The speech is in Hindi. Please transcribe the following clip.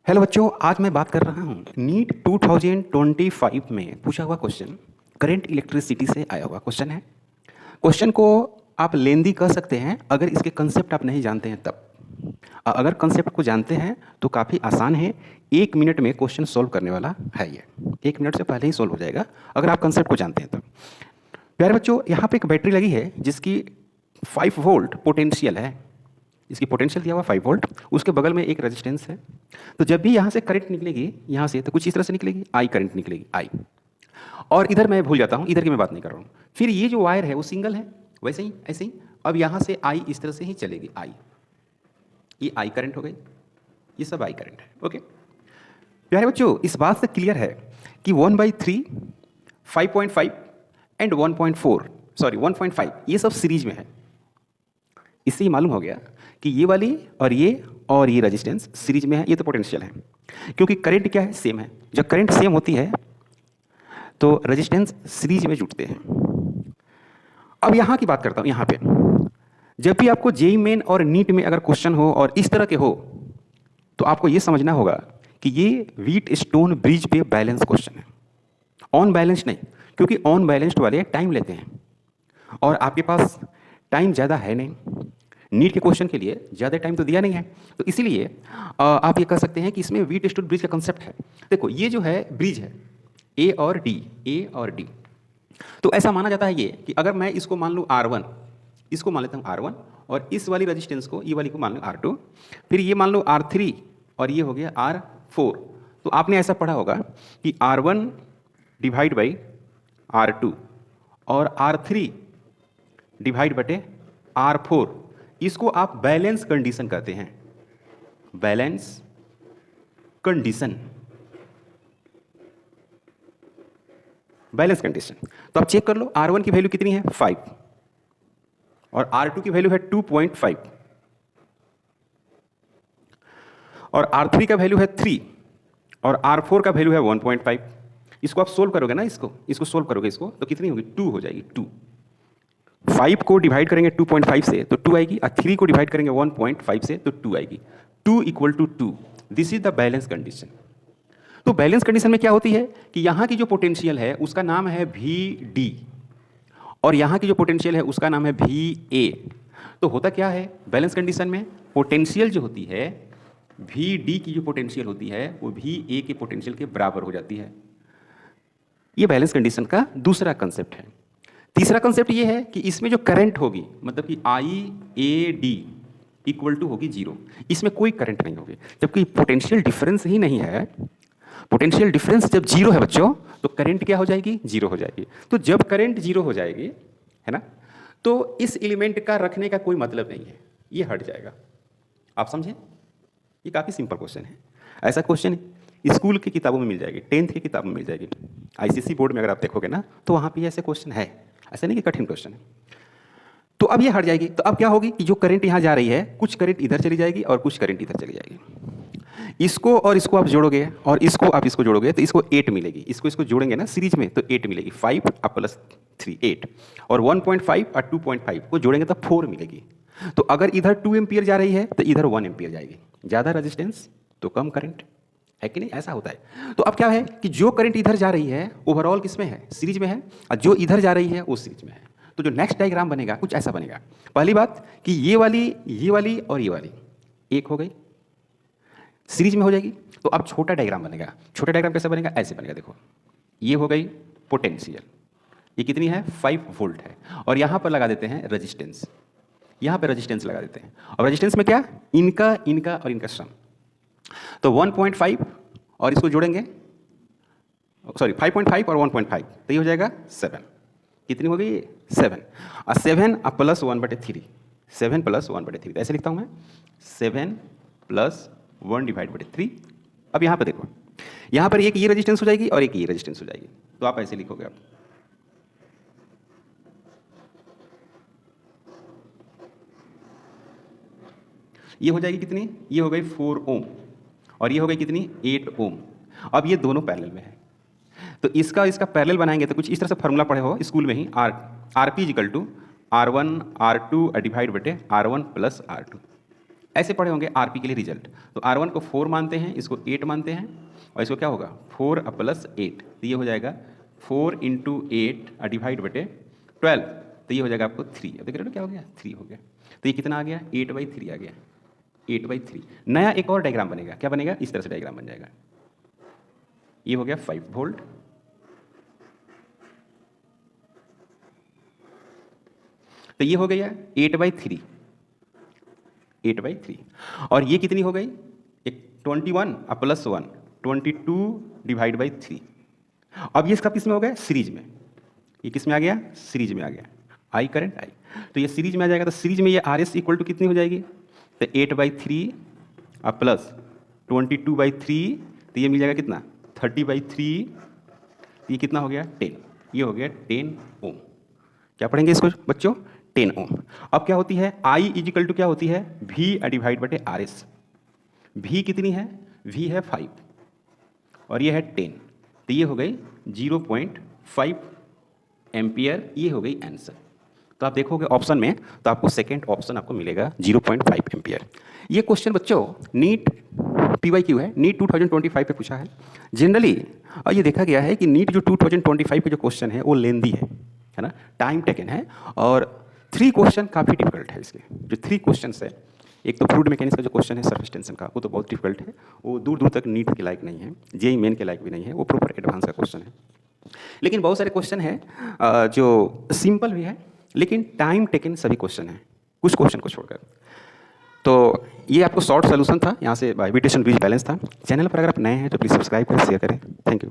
हेलो बच्चों, आज मैं बात कर रहा हूँ नीट 2025 में पूछा हुआ क्वेश्चन, करंट इलेक्ट्रिसिटी से आया हुआ क्वेश्चन है। क्वेश्चन को आप लेंदी कर सकते हैं अगर इसके कंसेप्ट आप नहीं जानते हैं तब। अगर कंसेप्ट को जानते हैं तो काफ़ी आसान है, 1 मिनट में क्वेश्चन सॉल्व करने वाला है ये। 1 मिनट से पहले ही सॉल्व हो जाएगा अगर आप कंसेप्ट को जानते हैं तब। प्यारे बच्चों, यहाँ पे एक बैटरी लगी है जिसकी 5 वोल्ट पोटेंशियल है। इसकी पोटेंशियल दिया हुआ 5 वोल्ट, उसके बगल में एक रेजिस्टेंस है। तो जब भी यहाँ से करंट निकलेगी, यहाँ से तो कुछ इस तरह से निकलेगी, आई करंट निकलेगी, आई। और इधर मैं भूल जाता हूँ, इधर की मैं बात नहीं कर रहा हूँ। फिर ये जो वायर है वो सिंगल है, वैसे ही ऐसे ही। अब यहाँ से आई इस तरह से ही चलेगी, आई। ये आई करंट हो गई, ये सब आई करंट है। ओके प्यारे बच्चों, इस बात से क्लियर है कि 1/3, 5.5 एंड 1.5 ये सब सीरीज में है। इससे ही मालूम हो गया कि ये वाली और ये रेजिस्टेंस सीरीज में है, ये तो पोटेंशियल है। क्योंकि करंट क्या है, सेम है। जब करंट सेम होती है तो रेजिस्टेंस सीरीज में जुड़ते हैं। अब यहाँ की बात करता हूँ। यहाँ पे जब भी आपको जेईई मेन और नीट में अगर क्वेश्चन हो और इस तरह के हो तो आपको ये समझना होगा कि ये व्हीट स्टोन ब्रिज पे बैलेंस क्वेश्चन है, ऑन बैलेंस नहीं। क्योंकि ऑन बैलेंस्ड वाले टाइम लेते हैं और आपके पास टाइम ज़्यादा है नहीं। नीट के क्वेश्चन के लिए ज़्यादा टाइम तो दिया नहीं है, तो इसीलिए आप ये कह सकते हैं कि इसमें व्हीट स्टोन ब्रिज का कंसेप्ट है। देखो, ये जो है ब्रिज है, ए और डी। तो ऐसा माना जाता है ये कि अगर मैं इसको मान लूँ R1, इसको मान लेता हूँ R1, और इस वाली रजिस्टेंस को, ये वाली को मान लूँ R2, फिर ये मान लो R3 और ये हो गया R4। तो आपने ऐसा पढ़ा होगा कि R1 डिवाइड बाई R2 और R3 डिवाइड बटे R4, इसको आप बैलेंस कंडीशन कहते हैं। Balance condition, balance condition. तो आप चेक कर लो, R1 की वैल्यू कितनी है, 5, और R2 की वैल्यू है 2.5, और R3 का वैल्यू है 3, और R4 का वैल्यू है 1.5। इसको आप सोल्व करोगे ना, इसको सोल्व करोगे, इसको तो कितनी होगी, 2 हो जाएगी। 2 5 को डिवाइड करेंगे 2.5 से तो 2 आएगी, और 3 को डिवाइड करेंगे 1.5 से तो 2 आएगी। 2 = 2, this is the balance condition. तो बैलेंस कंडीशन में क्या होती है कि यहाँ की जो पोटेंशियल है उसका नाम है VD, और यहाँ की जो पोटेंशियल है उसका नाम है VA। तो होता क्या है बैलेंस कंडीशन में, पोटेंशियल जो होती है, VD की जो पोटेंशियल होती है वो VA के पोटेंशियल के बराबर हो जाती है। ये बैलेंस कंडीशन का दूसरा कंसेप्ट है। तीसरा कंसेप्ट ये है कि इसमें जो करंट होगी, मतलब कि IAD = होगी 0। इसमें कोई करंट नहीं होगी, जबकि पोटेंशियल डिफरेंस ही नहीं है। पोटेंशियल डिफरेंस जब 0 है बच्चों, तो करंट क्या हो जाएगी, 0 हो जाएगी। तो जब करंट 0 हो जाएगी, है ना, तो इस एलिमेंट का रखने का कोई मतलब नहीं है, ये हट जाएगा। आप समझे? ये काफ़ी सिंपल क्वेश्चन है। ऐसा क्वेश्चन स्कूल की किताबों में मिल जाएगी, 10th की किताबों में मिल जाएगी। ICSE बोर्ड में अगर आप देखोगे ना तो वहाँ पे ऐसे क्वेश्चन है, ऐसा नहीं कि कठिन क्वेश्चन है। तो अब ये हट जाएगी, तो अब क्या होगी कि जो करंट यहाँ जा रही है, कुछ करंट इधर चली जाएगी और कुछ करंट इधर चली जाएगी। इसको और इसको आप जोड़ोगे और इसको आप इसको जोड़ोगे तो इसको 8 मिलेगी। इसको जोड़ेंगे ना सीरीज में तो 8 मिलेगी। 5 + 3 8, और 1.5 और 2.5 को जोड़ेंगे तो 4 मिलेगी। तो अगर इधर 2 एम्पियर जा रही है तो इधर 1 एम्पियर जाएगी। ज़्यादा रेजिस्टेंस तो कम करंट, है कि नहीं? ऐसा होता है। तो अब क्या है कि जो करंट इधर जा रही है ओवरऑल किस में है, सीरीज में है, और जो इधर जा रही है वो सीरीज में है। तो जो नेक्स्ट डायग्राम बनेगा कुछ ऐसा बनेगा। पहली बात कि ये वाली और ये वाली एक हो गई, सीरीज में हो जाएगी। तो अब छोटा डायग्राम बनेगा। छोटा डायग्राम कैसे बनेगा, ऐसे बनेगा। देखो, ये हो गई पोटेंशियल, ये कितनी है, 5 वोल्ट है, और यहाँ पर लगा देते हैं रेजिस्टेंस। यहाँ पर रेजिस्टेंस लगा देते हैं, और रेजिस्टेंस में क्या, इनका और इनका सम। तो 1.5 और इसको जोड़ेंगे, सॉरी 5.5 और 1.5, तो ये हो जाएगा 7। कितनी हो गई, 7। और 7 + 1/3, 7 + 1/3, तो ऐसे लिखता हूँ मैं, 7 + 1/3। अब यहाँ पर देखो, यहाँ पर एक ये रेजिस्टेंस हो जाएगी और एक ये रेजिस्टेंस हो जाएगी। तो आप ऐसे लिखोगे, आप ये हो जाएगी कितनी, ये हो गई 4 ओम, और ये हो गई कितनी, 8 ओम। अब ये दोनों पैरेलल में है, तो इसका पैरेलल बनाएंगे तो कुछ इस तरह से फार्मूला पढ़े हो स्कूल में ही, RP = R1 R2 डिवाइड बटे R1 + R2। ऐसे पढ़े होंगे आरपी के लिए रिजल्ट। तो R1 को 4 मानते हैं, इसको 8 मानते हैं, और इसको क्या होगा 4 + 8, तो ये हो जाएगा 4 × 8 डिवाइड बटे 12, तो ये हो जाएगा आपको 3। अब देख रहे हो क्या हो गया, 3 हो गया। तो ये कितना आ गया, 8/3 आ गया, 8/3। नया एक और डायग्राम बनेगा, क्या बनेगा, इस तरह से डायग्राम बन जाएगा। ये हो गया 5 वोल्ट, तो ये हो गया 8/3, 8/3। और ये कितनी हो गई, एक 21 + 1, 22/3। अब ये इसका किस में हो गया, सीरीज में। ये किस में आ गया, सीरीज में आ गया, आई करंट आई। तो ये सीरीज में आ जाएगा, तो सीरीज में ये RS = कितनी हो जाएगी, तो 8/3 + 22/3, तो ये मिल जाएगा कितना, 30/3। ये कितना हो गया, 10। ये हो गया 10 ओम। क्या पढ़ेंगे इसको बच्चों, 10 ओम। अब क्या होती है, I = क्या होती है, V/RS। V कितनी है, V है 5 और ये है 10, तो ये हो गई 0.5 एम्पियर। ये हो गई आंसर। तो आप देखोगे ऑप्शन में, तो आपको सेकेंड ऑप्शन आपको मिलेगा 0.5 एम्पियर। ये क्वेश्चन बच्चों नीट PYQ है, नीट 2025 पे पूछा है जनरली। और ये देखा गया है कि नीट जो 2025 पे जो क्वेश्चन है वो लेंदी है ना, टाइम टेकन है, और 3 क्वेश्चन काफ़ी डिफिकल्ट है इसके। जो 3 क्वेश्चन है, एक तो फ्लूइड मैकेनिक्स का जो क्वेश्चन है सरफेस टेंशन का, वो तो बहुत डिफिकल्ट है, वो दूर दूर तक नीट के लायक नहीं है, JEE मेन के लायक भी नहीं है, वो प्रॉपर एडवांस का क्वेश्चन है। लेकिन बहुत सारे क्वेश्चन है जो सिंपल भी है, लेकिन टाइम टेकन सभी क्वेश्चन है, कुछ क्वेश्चन को छोड़कर। तो ये आपको शॉर्ट सोल्यूशन था, यहाँ से इविटेशन ब्रिज बैलेंस था। चैनल पर अगर आप नए हैं तो प्लीज़ सब्सक्राइब करें, शेयर करें। Thank you.